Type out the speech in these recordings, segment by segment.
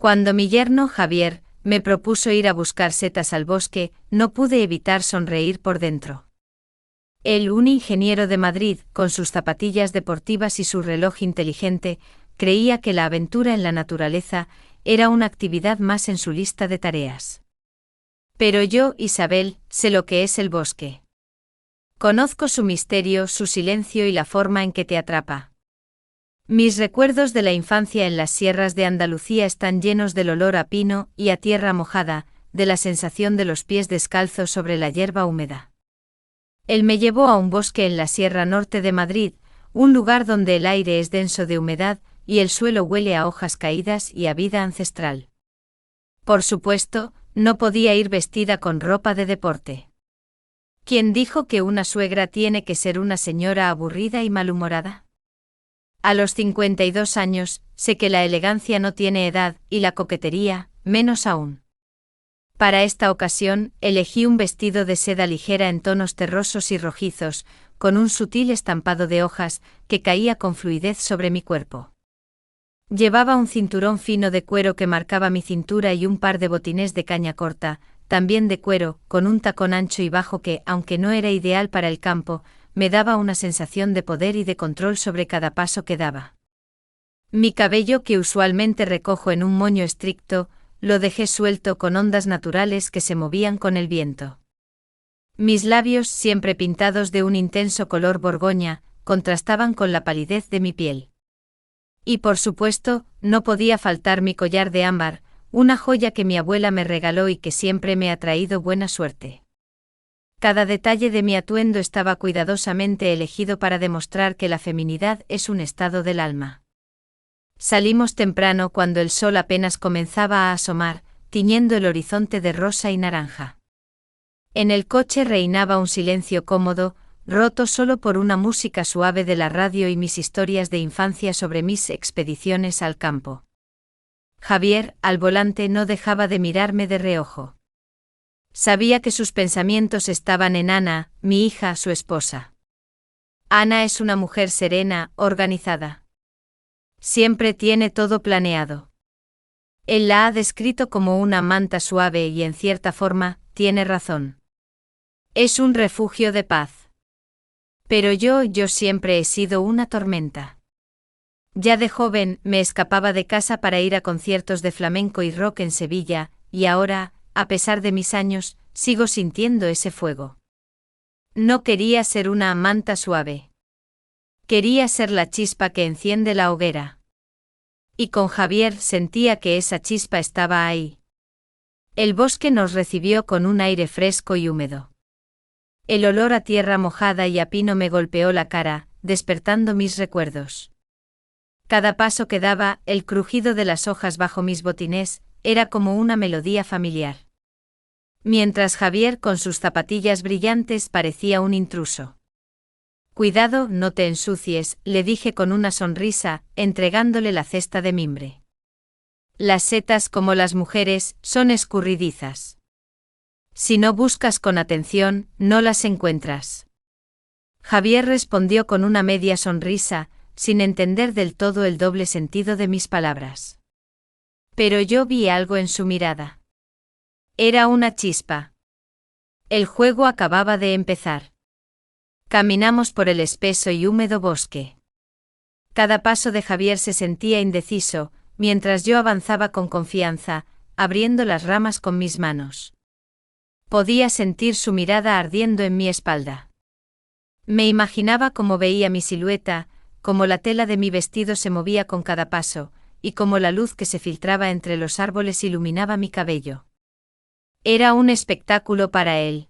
Cuando mi yerno Javier me propuso ir a buscar setas al bosque, no pude evitar sonreír por dentro. Él, un ingeniero de Madrid, con sus zapatillas deportivas y su reloj inteligente, creía que la aventura en la naturaleza era una actividad más en su lista de tareas. Pero yo, Isabel, sé lo que es el bosque. Conozco su misterio, su silencio y la forma en que te atrapa. Mis recuerdos de la infancia en las sierras de Andalucía están llenos del olor a pino y a tierra mojada, de la sensación de los pies descalzos sobre la hierba húmeda. Él me llevó a un bosque en la Sierra Norte de Madrid, un lugar donde el aire es denso de humedad y el suelo huele a hojas caídas y a vida ancestral. Por supuesto, no podía ir vestida con ropa de deporte. ¿Quién dijo que una suegra tiene que ser una señora aburrida y malhumorada? A los 52 años, sé que la elegancia no tiene edad y la coquetería, menos aún. Para esta ocasión, elegí un vestido de seda ligera en tonos terrosos y rojizos, con un sutil estampado de hojas, que caía con fluidez sobre mi cuerpo. Llevaba un cinturón fino de cuero que marcaba mi cintura y un par de botines de caña corta, también de cuero, con un tacón ancho y bajo que, aunque no era ideal para el campo, me daba una sensación de poder y de control sobre cada paso que daba. Mi cabello, que usualmente recojo en un moño estricto, lo dejé suelto con ondas naturales que se movían con el viento. Mis labios, siempre pintados de un intenso color borgoña, contrastaban con la palidez de mi piel. Y por supuesto, no podía faltar mi collar de ámbar, una joya que mi abuela me regaló y que siempre me ha traído buena suerte. Cada detalle de mi atuendo estaba cuidadosamente elegido para demostrar que la feminidad es un estado del alma. Salimos temprano cuando el sol apenas comenzaba a asomar, tiñendo el horizonte de rosa y naranja. En el coche reinaba un silencio cómodo, roto solo por una música suave de la radio y mis historias de infancia sobre mis expediciones al campo. Javier, al volante, no dejaba de mirarme de reojo. Sabía que sus pensamientos estaban en Ana, mi hija, su esposa. Ana es una mujer serena, organizada. Siempre tiene todo planeado. Él la ha descrito como una manta suave y en cierta forma, tiene razón. Es un refugio de paz. Pero yo siempre he sido una tormenta. Ya de joven, me escapaba de casa para ir a conciertos de flamenco y rock en Sevilla, y ahora, a pesar de mis años, sigo sintiendo ese fuego. No quería ser una manta suave. Quería ser la chispa que enciende la hoguera. Y con Javier sentía que esa chispa estaba ahí. El bosque nos recibió con un aire fresco y húmedo. El olor a tierra mojada y a pino me golpeó la cara, despertando mis recuerdos. Cada paso que daba, el crujido de las hojas bajo mis botines, era como una melodía familiar. Mientras Javier con sus zapatillas brillantes parecía un intruso. Cuidado, no te ensucies, le dije con una sonrisa, entregándole la cesta de mimbre. Las setas, como las mujeres, son escurridizas. Si no buscas con atención, no las encuentras. Javier respondió con una media sonrisa, sin entender del todo el doble sentido de mis palabras. Pero yo vi algo en su mirada. Era una chispa. El juego acababa de empezar. Caminamos por el espeso y húmedo bosque. Cada paso de Javier se sentía indeciso, mientras yo avanzaba con confianza, abriendo las ramas con mis manos. Podía sentir su mirada ardiendo en mi espalda. Me imaginaba cómo veía mi silueta, cómo la tela de mi vestido se movía con cada paso, y cómo la luz que se filtraba entre los árboles iluminaba mi cabello. Era un espectáculo para él.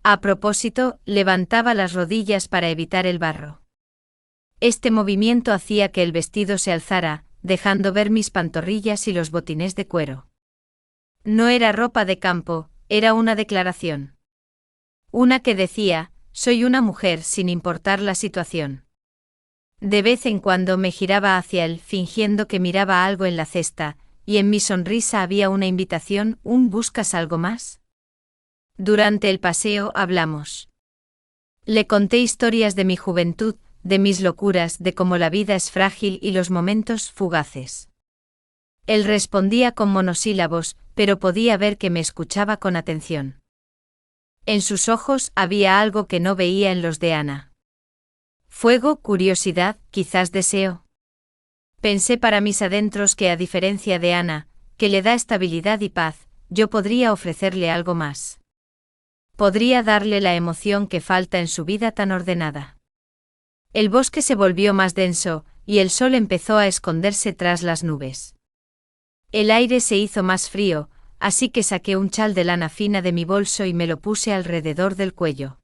A propósito, levantaba las rodillas para evitar el barro. Este movimiento hacía que el vestido se alzara, dejando ver mis pantorrillas y los botines de cuero. No era ropa de campo, era una declaración. Una que decía, soy una mujer sin importar la situación. De vez en cuando me giraba hacia él, fingiendo que miraba algo en la cesta, y en mi sonrisa había una invitación, un ¿buscas algo más? Durante el paseo hablamos. Le conté historias de mi juventud, de mis locuras, de cómo la vida es frágil y los momentos fugaces. Él respondía con monosílabos, pero podía ver que me escuchaba con atención. En sus ojos había algo que no veía en los de Ana. Fuego, curiosidad, quizás deseo. Pensé para mis adentros que a diferencia de Ana, que le da estabilidad y paz, yo podría ofrecerle algo más. Podría darle la emoción que falta en su vida tan ordenada. El bosque se volvió más denso, y el sol empezó a esconderse tras las nubes. El aire se hizo más frío, así que saqué un chal de lana fina de mi bolso y me lo puse alrededor del cuello.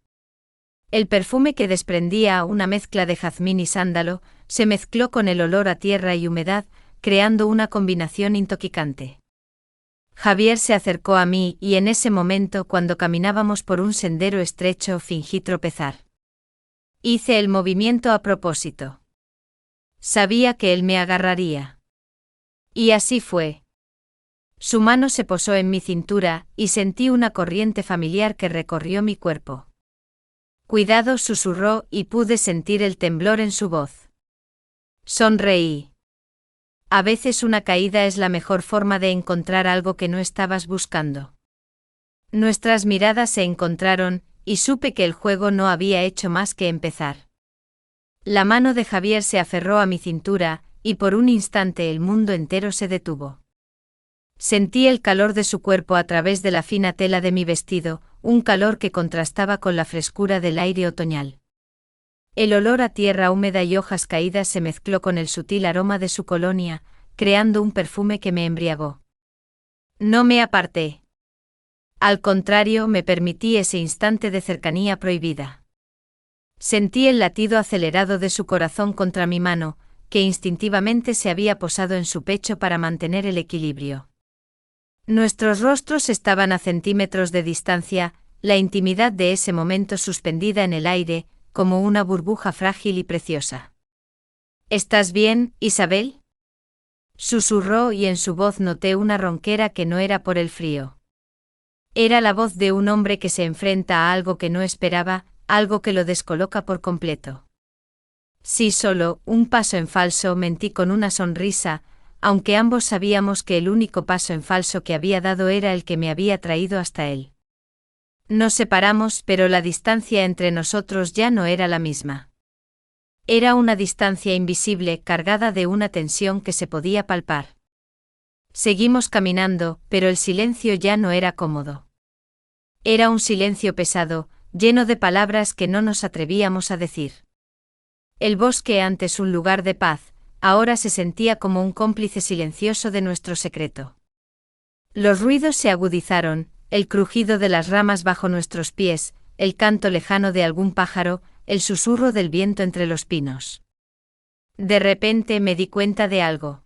El perfume que desprendía, una mezcla de jazmín y sándalo, se mezcló con el olor a tierra y humedad, creando una combinación intoxicante. Javier se acercó a mí y en ese momento, cuando caminábamos por un sendero estrecho, fingí tropezar. Hice el movimiento a propósito. Sabía que él me agarraría. Y así fue. Su mano se posó en mi cintura, y sentí una corriente familiar que recorrió mi cuerpo. Cuidado, susurró, y pude sentir el temblor en su voz. Sonreí. A veces una caída es la mejor forma de encontrar algo que no estabas buscando. Nuestras miradas se encontraron, y supe que el juego no había hecho más que empezar. La mano de Javier se aferró a mi cintura, y por un instante el mundo entero se detuvo. Sentí el calor de su cuerpo a través de la fina tela de mi vestido, un calor que contrastaba con la frescura del aire otoñal. El olor a tierra húmeda y hojas caídas se mezcló con el sutil aroma de su colonia, creando un perfume que me embriagó. No me aparté. Al contrario, me permití ese instante de cercanía prohibida. Sentí el latido acelerado de su corazón contra mi mano, que instintivamente se había posado en su pecho para mantener el equilibrio. Nuestros rostros estaban a centímetros de distancia, la intimidad de ese momento suspendida en el aire, como una burbuja frágil y preciosa. ¿Estás bien, Isabel? Susurró y en su voz noté una ronquera que no era por el frío. Era la voz de un hombre que se enfrenta a algo que no esperaba, algo que lo descoloca por completo. Sí, solo un paso en falso, mentí con una sonrisa, aunque ambos sabíamos que el único paso en falso que había dado era el que me había traído hasta él. Nos separamos, pero la distancia entre nosotros ya no era la misma. Era una distancia invisible, cargada de una tensión que se podía palpar. Seguimos caminando, pero el silencio ya no era cómodo. Era un silencio pesado, lleno de palabras que no nos atrevíamos a decir. El bosque, antes un lugar de paz, ahora se sentía como un cómplice silencioso de nuestro secreto. Los ruidos se agudizaron, el crujido de las ramas bajo nuestros pies, el canto lejano de algún pájaro, el susurro del viento entre los pinos. De repente me di cuenta de algo.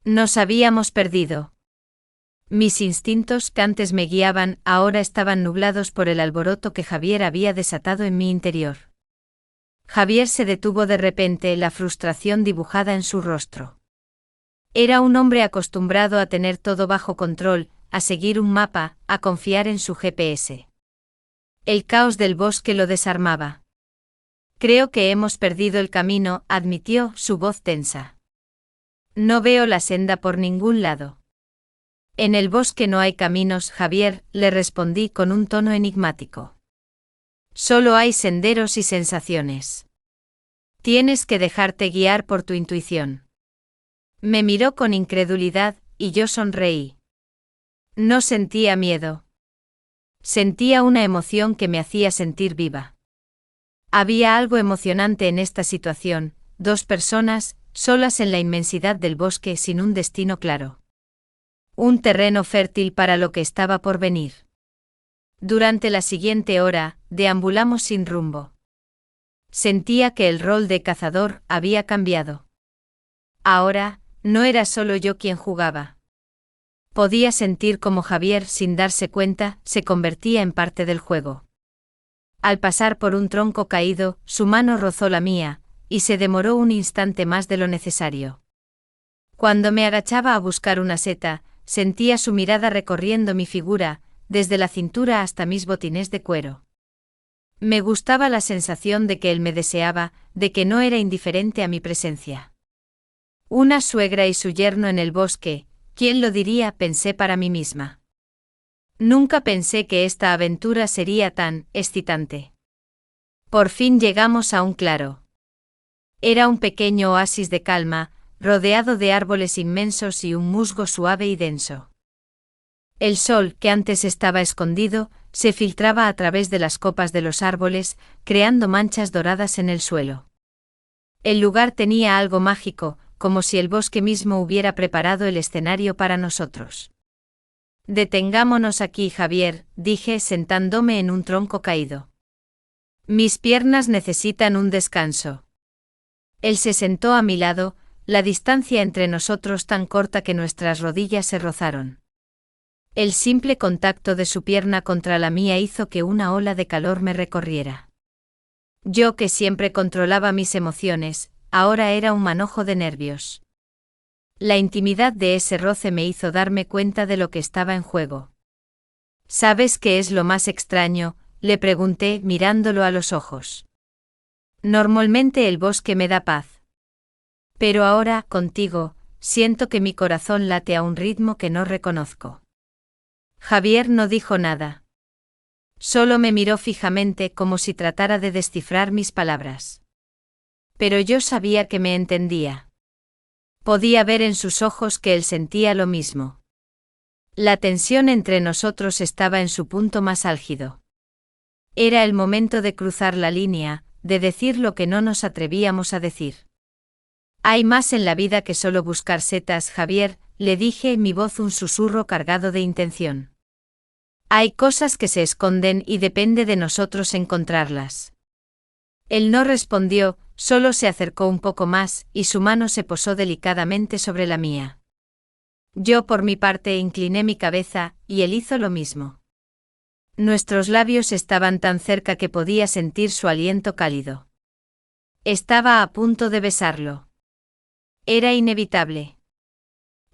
Nos habíamos perdido. Mis instintos, que antes me guiaban, ahora estaban nublados por el alboroto que Javier había desatado en mi interior. Javier se detuvo de repente, la frustración dibujada en su rostro. Era un hombre acostumbrado a tener todo bajo control, a seguir un mapa, a confiar en su GPS. El caos del bosque lo desarmaba. Creo que hemos perdido el camino, admitió, su voz tensa. No veo la senda por ningún lado. En el bosque no hay caminos, Javier, le respondí con un tono enigmático. Solo hay senderos y sensaciones. Tienes que dejarte guiar por tu intuición. Me miró con incredulidad, y yo sonreí. No sentía miedo. Sentía una emoción que me hacía sentir viva. Había algo emocionante en esta situación, dos personas, solas en la inmensidad del bosque sin un destino claro. Un terreno fértil para lo que estaba por venir. Durante la siguiente hora, deambulamos sin rumbo. Sentía que el rol de cazador había cambiado. Ahora, no era solo yo quien jugaba. Podía sentir cómo Javier, sin darse cuenta, se convertía en parte del juego. Al pasar por un tronco caído, su mano rozó la mía, y se demoró un instante más de lo necesario. Cuando me agachaba a buscar una seta, sentía su mirada recorriendo mi figura, desde la cintura hasta mis botines de cuero. Me gustaba la sensación de que él me deseaba, de que no era indiferente a mi presencia. Una suegra y su yerno en el bosque, ¿quién lo diría?, pensé para mí misma. Nunca pensé que esta aventura sería tan excitante. Por fin llegamos a un claro. Era un pequeño oasis de calma, rodeado de árboles inmensos y un musgo suave y denso. El sol, que antes estaba escondido, se filtraba a través de las copas de los árboles, creando manchas doradas en el suelo. El lugar tenía algo mágico, como si el bosque mismo hubiera preparado el escenario para nosotros. Detengámonos aquí, Javier, dije sentándome en un tronco caído. Mis piernas necesitan un descanso. Él se sentó a mi lado, la distancia entre nosotros tan corta que nuestras rodillas se rozaron. El simple contacto de su pierna contra la mía hizo que una ola de calor me recorriera. Yo, que siempre controlaba mis emociones, ahora era un manojo de nervios. La intimidad de ese roce me hizo darme cuenta de lo que estaba en juego. ¿Sabes qué es lo más extraño?, le pregunté mirándolo a los ojos. Normalmente el bosque me da paz. Pero ahora, contigo, siento que mi corazón late a un ritmo que no reconozco. Javier no dijo nada. Solo me miró fijamente como si tratara de descifrar mis palabras. Pero yo sabía que me entendía. Podía ver en sus ojos que él sentía lo mismo. La tensión entre nosotros estaba en su punto más álgido. Era el momento de cruzar la línea, de decir lo que no nos atrevíamos a decir. Hay más en la vida que solo buscar setas, Javier, le dije, mi voz un susurro cargado de intención. Hay cosas que se esconden y depende de nosotros encontrarlas. Él no respondió, solo se acercó un poco más y su mano se posó delicadamente sobre la mía. Yo por mi parte incliné mi cabeza y él hizo lo mismo. Nuestros labios estaban tan cerca que podía sentir su aliento cálido. Estaba a punto de besarlo. Era inevitable.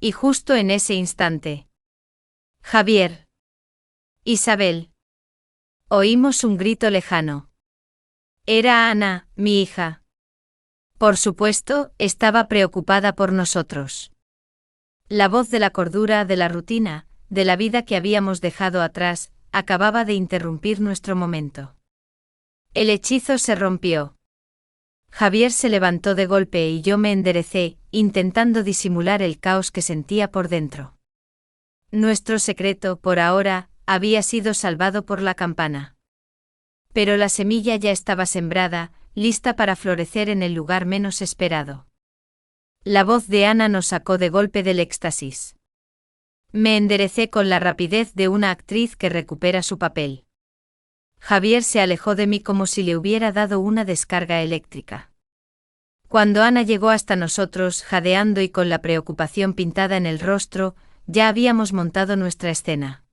Y justo en ese instante. Javier. Isabel. Oímos un grito lejano. Era Ana, mi hija. Por supuesto, estaba preocupada por nosotros. La voz de la cordura, de la rutina, de la vida que habíamos dejado atrás, acababa de interrumpir nuestro momento. El hechizo se rompió. Javier se levantó de golpe y yo me enderecé, intentando disimular el caos que sentía por dentro. Nuestro secreto, por ahora, había sido salvado por la campana. Pero la semilla ya estaba sembrada, lista para florecer en el lugar menos esperado. La voz de Ana nos sacó de golpe del éxtasis. Me enderecé con la rapidez de una actriz que recupera su papel. Javier se alejó de mí como si le hubiera dado una descarga eléctrica. Cuando Ana llegó hasta nosotros, jadeando y con la preocupación pintada en el rostro, ya habíamos montado nuestra escena.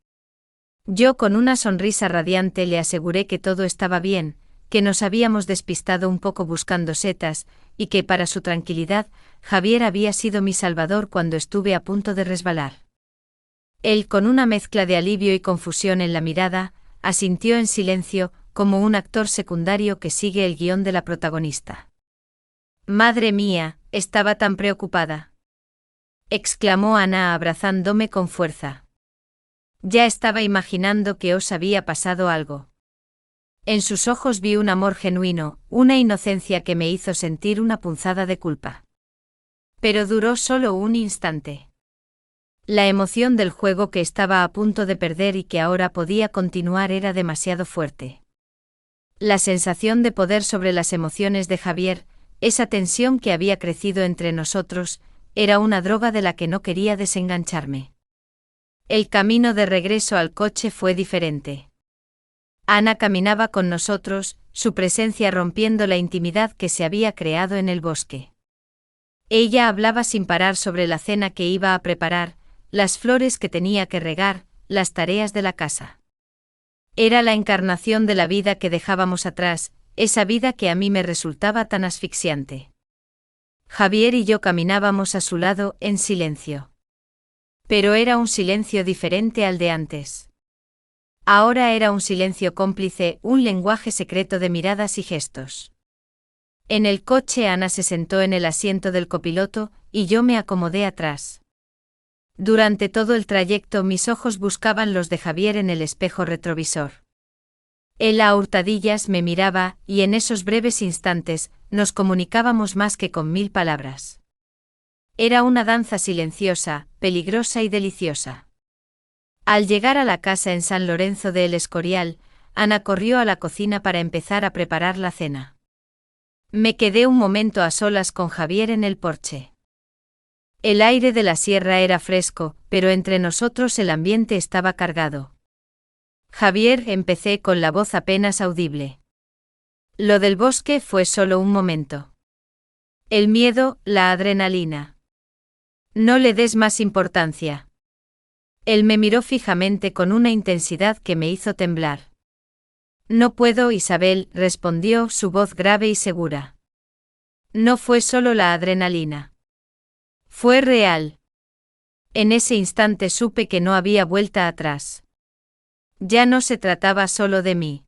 Yo con una sonrisa radiante le aseguré que todo estaba bien, que nos habíamos despistado un poco buscando setas, y que para su tranquilidad, Javier había sido mi salvador cuando estuve a punto de resbalar. Él, con una mezcla de alivio y confusión en la mirada, asintió en silencio, como un actor secundario que sigue el guión de la protagonista. «Madre mía, estaba tan preocupada», exclamó Ana abrazándome con fuerza. Ya estaba imaginando que os había pasado algo. En sus ojos vi un amor genuino, una inocencia que me hizo sentir una punzada de culpa. Pero duró solo un instante. La emoción del juego que estaba a punto de perder y que ahora podía continuar era demasiado fuerte. La sensación de poder sobre las emociones de Javier, esa tensión que había crecido entre nosotros, era una droga de la que no quería desengancharme. El camino de regreso al coche fue diferente. Ana caminaba con nosotros, su presencia rompiendo la intimidad que se había creado en el bosque. Ella hablaba sin parar sobre la cena que iba a preparar, las flores que tenía que regar, las tareas de la casa. Era la encarnación de la vida que dejábamos atrás, esa vida que a mí me resultaba tan asfixiante. Javier y yo caminábamos a su lado en silencio. Pero era un silencio diferente al de antes. Ahora era un silencio cómplice, un lenguaje secreto de miradas y gestos. En el coche Ana se sentó en el asiento del copiloto, y yo me acomodé atrás. Durante todo el trayecto mis ojos buscaban los de Javier en el espejo retrovisor. Él a hurtadillas me miraba, y en esos breves instantes, nos comunicábamos más que con 1000 palabras. Era una danza silenciosa, peligrosa y deliciosa. Al llegar a la casa en San Lorenzo de El Escorial, Ana corrió a la cocina para empezar a preparar la cena. Me quedé un momento a solas con Javier en el porche. El aire de la sierra era fresco, pero entre nosotros el ambiente estaba cargado. Javier, empecé con la voz apenas audible. Lo del bosque fue solo un momento. El miedo, la adrenalina. No le des más importancia. Él me miró fijamente con una intensidad que me hizo temblar. No puedo, Isabel, respondió su voz grave y segura. No fue solo la adrenalina. Fue real. En ese instante supe que no había vuelta atrás. Ya no se trataba solo de mí.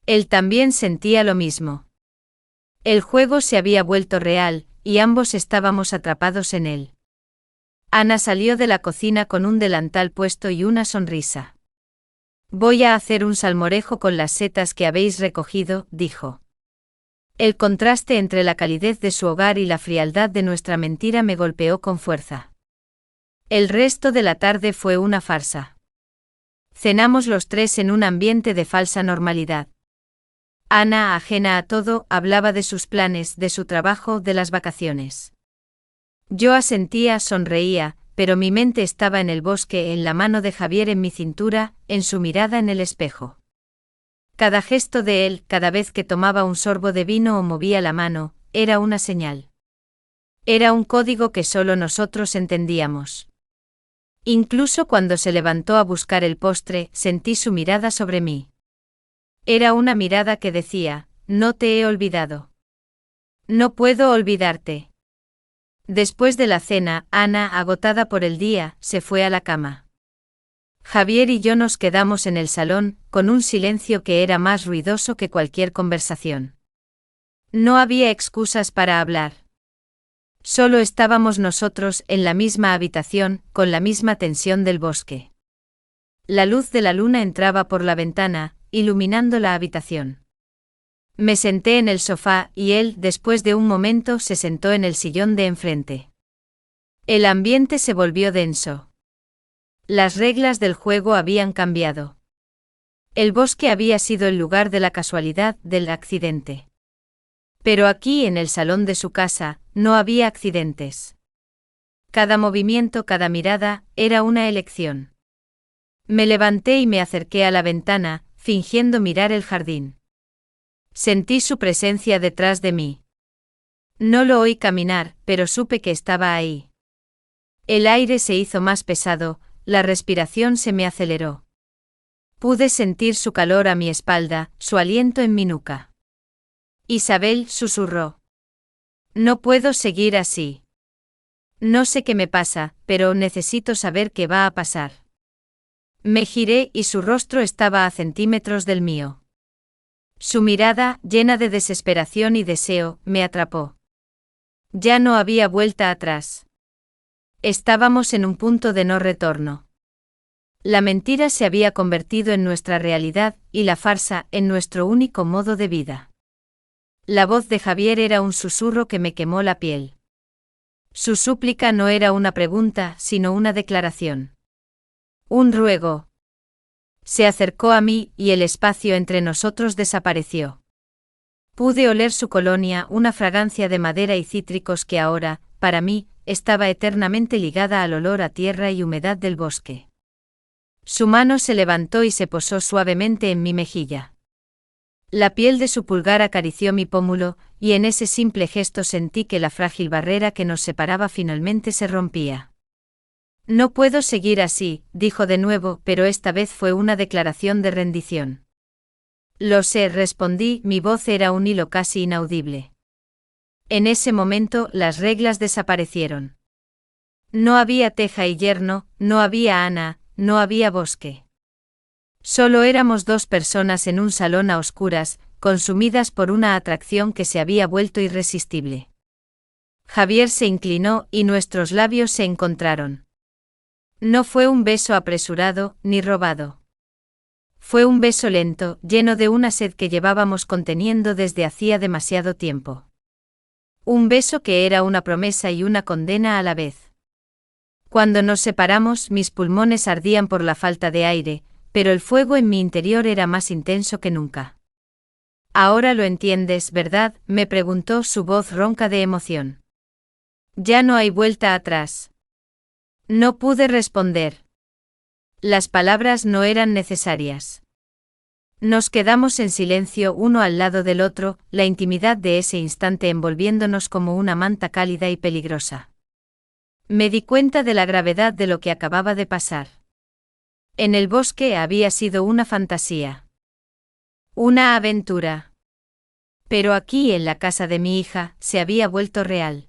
Él también sentía lo mismo. El juego se había vuelto real, y ambos estábamos atrapados en él. Ana salió de la cocina con un delantal puesto y una sonrisa. Voy a hacer un salmorejo con las setas que habéis recogido, dijo. El contraste entre la calidez de su hogar y la frialdad de nuestra mentira me golpeó con fuerza. El resto de la tarde fue una farsa. Cenamos los tres en un ambiente de falsa normalidad. Ana, ajena a todo, hablaba de sus planes, de su trabajo, de las vacaciones. Yo asentía, sonreía, pero mi mente estaba en el bosque, en la mano de Javier en mi cintura, en su mirada en el espejo. Cada gesto de él, cada vez que tomaba un sorbo de vino o movía la mano, era una señal. Era un código que solo nosotros entendíamos. Incluso cuando se levantó a buscar el postre, sentí su mirada sobre mí. Era una mirada que decía, no te he olvidado. No puedo olvidarte. Después de la cena, Ana, agotada por el día, se fue a la cama. Javier y yo nos quedamos en el salón, con un silencio que era más ruidoso que cualquier conversación. No había excusas para hablar. Solo estábamos nosotros en la misma habitación, con la misma tensión del bosque. La luz de la luna entraba por la ventana, iluminando la habitación. Me senté en el sofá y él, después de un momento, se sentó en el sillón de enfrente. El ambiente se volvió denso. Las reglas del juego habían cambiado. El bosque había sido el lugar de la casualidad, del accidente. Pero aquí, en el salón de su casa, no había accidentes. Cada movimiento, cada mirada, era una elección. Me levanté y me acerqué a la ventana, fingiendo mirar el jardín. Sentí su presencia detrás de mí. No lo oí caminar, pero supe que estaba ahí. El aire se hizo más pesado, la respiración se me aceleró. Pude sentir su calor a mi espalda, su aliento en mi nuca. Isabel, susurró. No puedo seguir así. No sé qué me pasa, pero necesito saber qué va a pasar. Me giré y su rostro estaba a centímetros del mío. Su mirada, llena de desesperación y deseo, me atrapó. Ya no había vuelta atrás. Estábamos en un punto de no retorno. La mentira se había convertido en nuestra realidad, y la farsa en nuestro único modo de vida. La voz de Javier era un susurro que me quemó la piel. Su súplica no era una pregunta, sino una declaración. Un ruego. Se acercó a mí, y el espacio entre nosotros desapareció. Pude oler su colonia, una fragancia de madera y cítricos que ahora, para mí, estaba eternamente ligada al olor a tierra y humedad del bosque. Su mano se levantó y se posó suavemente en mi mejilla. La piel de su pulgar acarició mi pómulo, y en ese simple gesto sentí que la frágil barrera que nos separaba finalmente se rompía. No puedo seguir así, dijo de nuevo, pero esta vez fue una declaración de rendición. Lo sé, respondí, mi voz era un hilo casi inaudible. En ese momento, las reglas desaparecieron. No había teja y yerno, no había Ana, no había bosque. Solo éramos dos personas en un salón a oscuras, consumidas por una atracción que se había vuelto irresistible. Javier se inclinó y nuestros labios se encontraron. No fue un beso apresurado, ni robado. Fue un beso lento, lleno de una sed que llevábamos conteniendo desde hacía demasiado tiempo. Un beso que era una promesa y una condena a la vez. Cuando nos separamos, mis pulmones ardían por la falta de aire, pero el fuego en mi interior era más intenso que nunca. «Ahora lo entiendes, ¿verdad?», me preguntó su voz ronca de emoción. «Ya no hay vuelta atrás». No pude responder. Las palabras no eran necesarias. Nos quedamos en silencio uno al lado del otro, la intimidad de ese instante envolviéndonos como una manta cálida y peligrosa. Me di cuenta de la gravedad de lo que acababa de pasar. En el bosque había sido una fantasía. Una aventura. Pero aquí, en la casa de mi hija, se había vuelto real.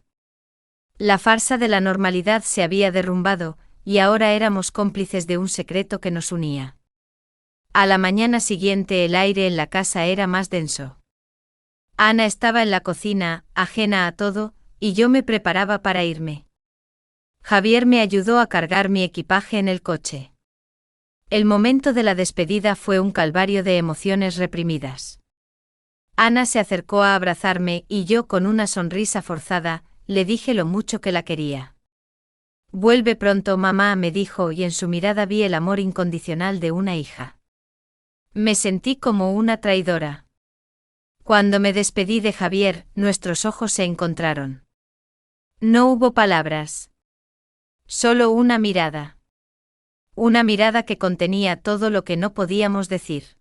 La farsa de la normalidad se había derrumbado, y ahora éramos cómplices de un secreto que nos unía. A la mañana siguiente el aire en la casa era más denso. Ana estaba en la cocina, ajena a todo, y yo me preparaba para irme. Javier me ayudó a cargar mi equipaje en el coche. El momento de la despedida fue un calvario de emociones reprimidas. Ana se acercó a abrazarme y yo, con una sonrisa forzada, le dije lo mucho que la quería. «Vuelve pronto, mamá», me dijo, y en su mirada vi el amor incondicional de una hija. Me sentí como una traidora. Cuando me despedí de Javier, nuestros ojos se encontraron. No hubo palabras. Solo una mirada. Una mirada que contenía todo lo que no podíamos decir.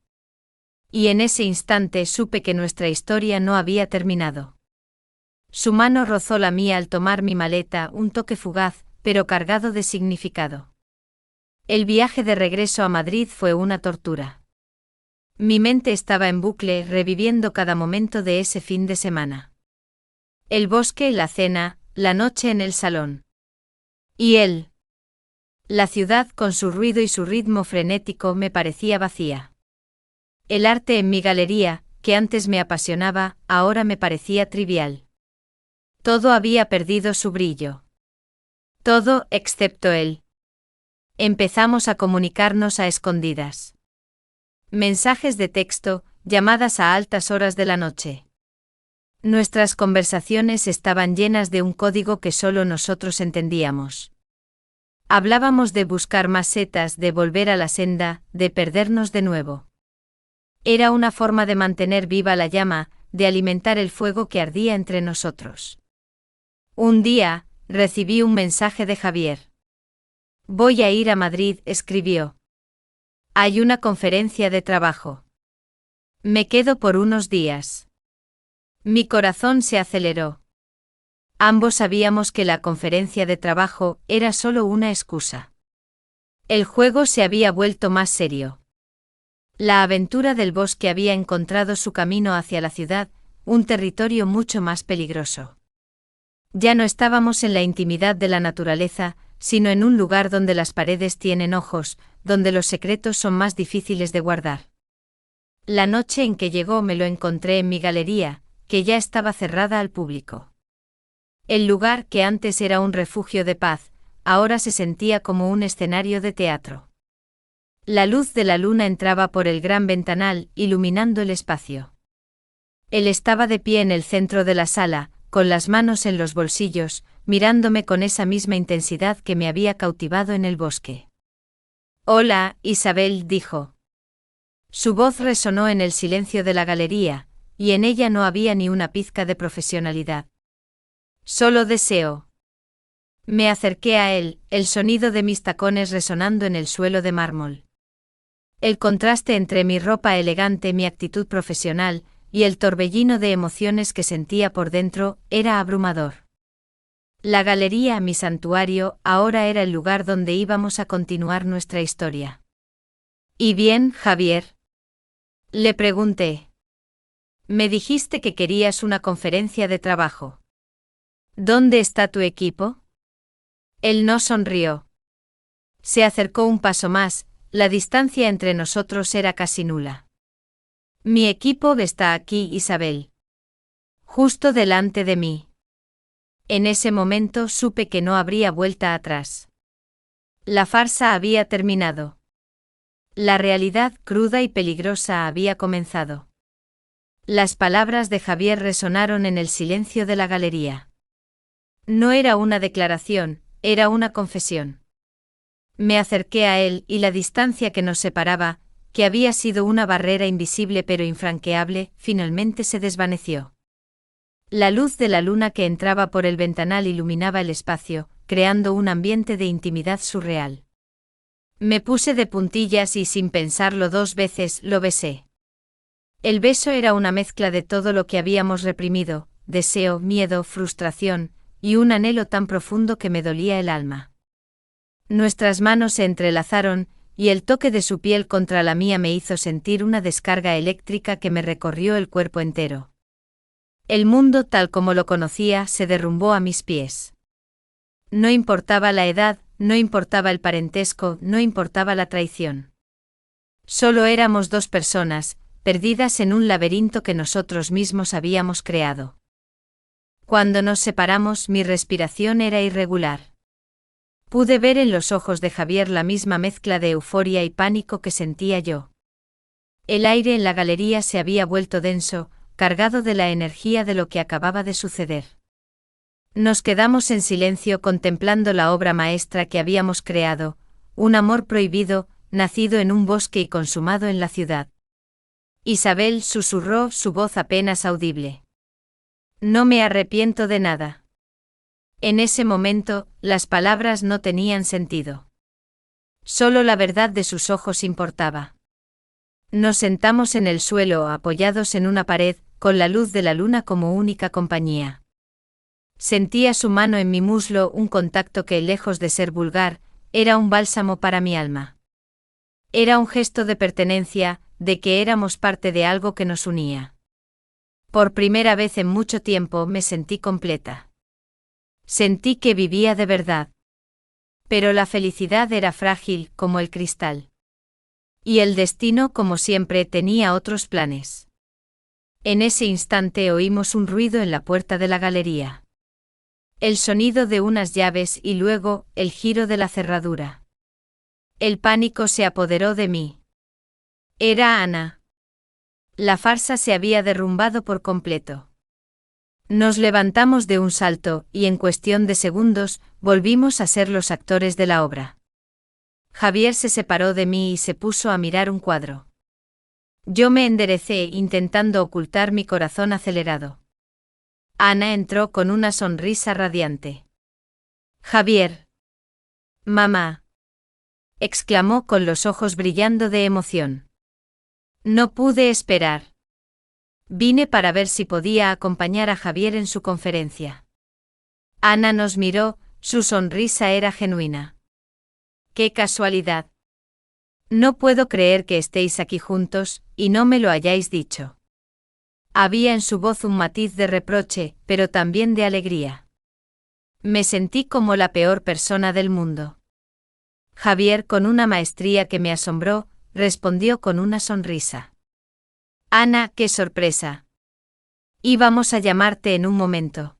Y en ese instante supe que nuestra historia no había terminado. Su mano rozó la mía al tomar mi maleta, un toque fugaz, pero cargado de significado. El viaje de regreso a Madrid fue una tortura. Mi mente estaba en bucle, reviviendo cada momento de ese fin de semana. El bosque, la cena, la noche en el salón. Y él. La ciudad, con su ruido y su ritmo frenético, me parecía vacía. El arte en mi galería, que antes me apasionaba, ahora me parecía trivial. Todo había perdido su brillo. Todo, excepto él. Empezamos a comunicarnos a escondidas. Mensajes de texto, llamadas a altas horas de la noche. Nuestras conversaciones estaban llenas de un código que solo nosotros entendíamos. Hablábamos de buscar más setas, de volver a la senda, de perdernos de nuevo. Era una forma de mantener viva la llama, de alimentar el fuego que ardía entre nosotros. Un día, recibí un mensaje de Javier. «Voy a ir a Madrid», escribió. «Hay una conferencia de trabajo. Me quedo por unos días». Mi corazón se aceleró. Ambos sabíamos que la conferencia de trabajo era solo una excusa. El juego se había vuelto más serio. La aventura del bosque había encontrado su camino hacia la ciudad, un territorio mucho más peligroso. Ya no estábamos en la intimidad de la naturaleza, sino en un lugar donde las paredes tienen ojos, donde los secretos son más difíciles de guardar. La noche en que llegó me lo encontré en mi galería, que ya estaba cerrada al público. El lugar, que antes era un refugio de paz, ahora se sentía como un escenario de teatro. La luz de la luna entraba por el gran ventanal, iluminando el espacio. Él estaba de pie en el centro de la sala, con las manos en los bolsillos, mirándome con esa misma intensidad que me había cautivado en el bosque. «Hola, Isabel», dijo. Su voz resonó en el silencio de la galería, y en ella no había ni una pizca de profesionalidad. «Solo deseo». Me acerqué a él, el sonido de mis tacones resonando en el suelo de mármol. El contraste entre mi ropa elegante, mi actitud profesional, y el torbellino de emociones que sentía por dentro, era abrumador. La galería, mi santuario, ahora era el lugar donde íbamos a continuar nuestra historia. «¿Y bien, Javier?», le pregunté. «Me dijiste que querías una conferencia de trabajo. ¿Dónde está tu equipo?». Él no sonrió. Se acercó un paso más, la distancia entre nosotros era casi nula. Mi equipo está aquí, Isabel. Justo delante de mí. En ese momento supe que no habría vuelta atrás. La farsa había terminado. La realidad cruda y peligrosa había comenzado. Las palabras de Javier resonaron en el silencio de la galería. No era una declaración, era una confesión. Me acerqué a él y la distancia que nos separaba, que había sido una barrera invisible pero infranqueable, finalmente se desvaneció. La luz de la luna que entraba por el ventanal iluminaba el espacio, creando un ambiente de intimidad surreal. Me puse de puntillas y sin pensarlo 2 veces lo besé. El beso era una mezcla de todo lo que habíamos reprimido, deseo, miedo, frustración, y un anhelo tan profundo que me dolía el alma. Nuestras manos se entrelazaron, y el toque de su piel contra la mía me hizo sentir una descarga eléctrica que me recorrió el cuerpo entero. El mundo tal como lo conocía se derrumbó a mis pies. No importaba la edad, no importaba el parentesco, no importaba la traición. Solo éramos 2 personas, perdidas en un laberinto que nosotros mismos habíamos creado. Cuando nos separamos, mi respiración era irregular. Pude ver en los ojos de Javier la misma mezcla de euforia y pánico que sentía yo. El aire en la galería se había vuelto denso, cargado de la energía de lo que acababa de suceder. Nos quedamos en silencio contemplando la obra maestra que habíamos creado, un amor prohibido, nacido en un bosque y consumado en la ciudad. Isabel susurró, su voz apenas audible. No me arrepiento de nada. En ese momento, las palabras no tenían sentido. Solo la verdad de sus ojos importaba. Nos sentamos en el suelo, apoyados en una pared, con la luz de la luna como única compañía. Sentía su mano en mi muslo, un contacto que, lejos de ser vulgar, era un bálsamo para mi alma. Era un gesto de pertenencia, de que éramos parte de algo que nos unía. Por primera vez en mucho tiempo me sentí completa. Sentí que vivía de verdad. Pero la felicidad era frágil, como el cristal. Y el destino, como siempre, tenía otros planes. En ese instante oímos un ruido en la puerta de la galería. El sonido de unas llaves y luego, el giro de la cerradura. El pánico se apoderó de mí. Era Ana. La farsa se había derrumbado por completo. Nos levantamos de un salto, y en cuestión de segundos, volvimos a ser los actores de la obra. Javier se separó de mí y se puso a mirar un cuadro. Yo me enderecé intentando ocultar mi corazón acelerado. Ana entró con una sonrisa radiante. Javier. Mamá. Exclamó con los ojos brillando de emoción. No pude esperar. Vine para ver si podía acompañar a Javier en su conferencia. Ana nos miró, su sonrisa era genuina. ¡Qué casualidad! No puedo creer que estéis aquí juntos, y no me lo hayáis dicho. Había en su voz un matiz de reproche, pero también de alegría. Me sentí como la peor persona del mundo. Javier, con una maestría que me asombró, respondió con una sonrisa. Ana, qué sorpresa. Íbamos a llamarte en un momento.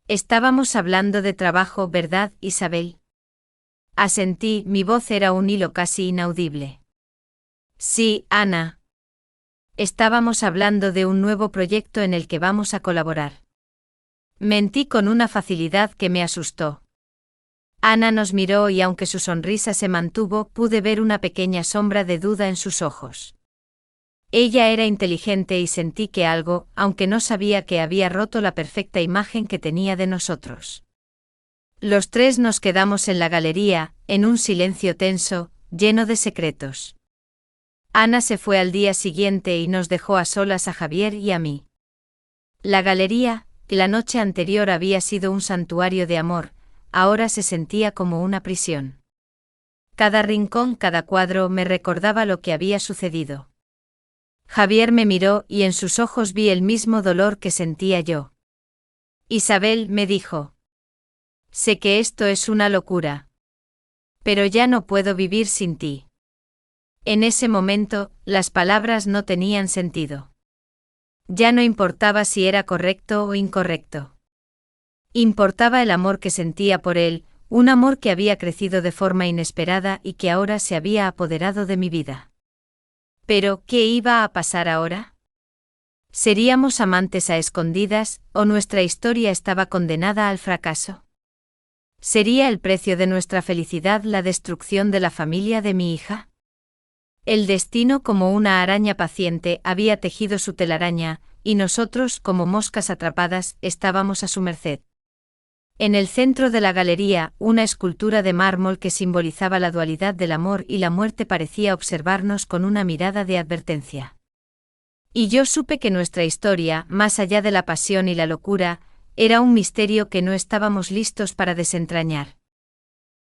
Estábamos hablando de trabajo, ¿verdad, Isabel? Asentí, mi voz era un hilo casi inaudible. Sí, Ana. Estábamos hablando de un nuevo proyecto en el que vamos a colaborar. Mentí con una facilidad que me asustó. Ana nos miró y aunque su sonrisa se mantuvo, pude ver una pequeña sombra de duda en sus ojos. Ella era inteligente y sentí que algo, aunque no sabía que había roto la perfecta imagen que tenía de nosotros. Los 3 nos quedamos en la galería, en un silencio tenso, lleno de secretos. Ana se fue al día siguiente y nos dejó a solas a Javier y a mí. La galería, que la noche anterior había sido un santuario de amor, ahora se sentía como una prisión. Cada rincón, cada cuadro me recordaba lo que había sucedido. Javier me miró y en sus ojos vi el mismo dolor que sentía yo. Isabel, me dijo. Sé que esto es una locura. Pero ya no puedo vivir sin ti. En ese momento, las palabras no tenían sentido. Ya no importaba si era correcto o incorrecto. Importaba el amor que sentía por él, un amor que había crecido de forma inesperada y que ahora se había apoderado de mi vida. Pero, ¿qué iba a pasar ahora? ¿Seríamos amantes a escondidas, o nuestra historia estaba condenada al fracaso? ¿Sería el precio de nuestra felicidad la destrucción de la familia de mi hija? El destino, como una araña paciente, había tejido su telaraña, y nosotros, como moscas atrapadas, estábamos a su merced. En el centro de la galería, una escultura de mármol que simbolizaba la dualidad del amor y la muerte parecía observarnos con una mirada de advertencia. Y yo supe que nuestra historia, más allá de la pasión y la locura, era un misterio que no estábamos listos para desentrañar.